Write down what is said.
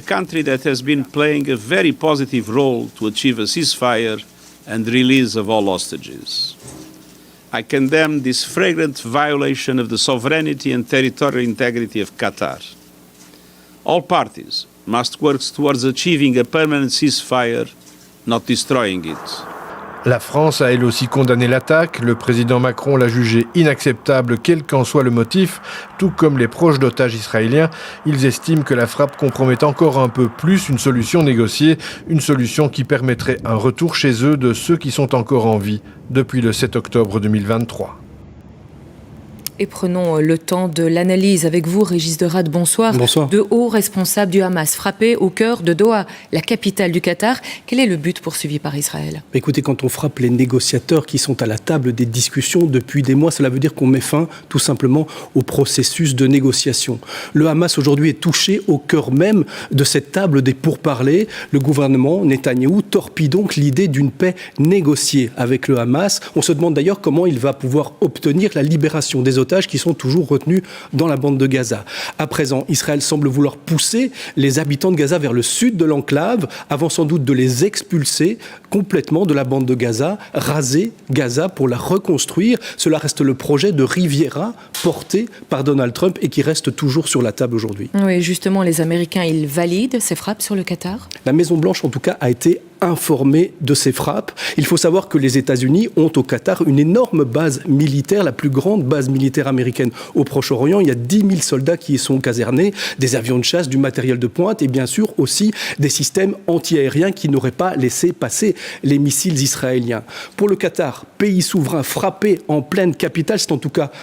A country that has been playing a very positive role to achieve a ceasefire and release of all hostages. I condemn this flagrant violation of the sovereignty and territorial integrity of Qatar. All parties must work towards achieving a permanent ceasefire, not destroying it. La France a elle aussi condamné l'attaque. Le président Macron l'a jugée inacceptable, quel qu'en soit le motif, tout comme les proches d'otages israéliens. Ils estiment que la frappe compromet encore un peu plus une solution négociée, une solution qui permettrait un retour chez eux de ceux qui sont encore en vie depuis le 7 octobre 2023. Et prenons le temps de l'analyse avec vous, Régis de Rade, bonsoir. Bonsoir. De hauts responsables du Hamas frappés au cœur de Doha, la capitale du Qatar. Quel est le but poursuivi par Israël ? Écoutez, quand on frappe les négociateurs qui sont à la table des discussions depuis des mois, cela veut dire qu'on met fin tout simplement au processus de négociation. Le Hamas aujourd'hui est touché au cœur même de cette table des pourparlers. Le gouvernement Netanyahou torpille donc l'idée d'une paix négociée avec le Hamas. On se demande d'ailleurs comment il va pouvoir obtenir la libération des otages qui sont toujours retenus dans la bande de Gaza. À présent, Israël semble vouloir pousser les habitants de Gaza vers le sud de l'enclave, avant sans doute de les expulser complètement de la bande de Gaza, raser Gaza pour la reconstruire. Cela reste le projet de Riviera porté par Donald Trump et qui reste toujours sur la table aujourd'hui. Oui, justement, les Américains, ils valident ces frappes sur le Qatar ? La Maison-Blanche, en tout cas, a été informée de ces frappes. Il faut savoir que les États-Unis ont au Qatar une énorme base militaire, la plus grande base militaire américaine au Proche-Orient. Il y a 10 000 soldats qui y sont casernés, des avions de chasse, du matériel de pointe et bien sûr aussi des systèmes anti-aériens qui n'auraient pas laissé passer les missiles israéliens. Pour le Qatar, pays souverain frappé en pleine capitale, c'est en tout cas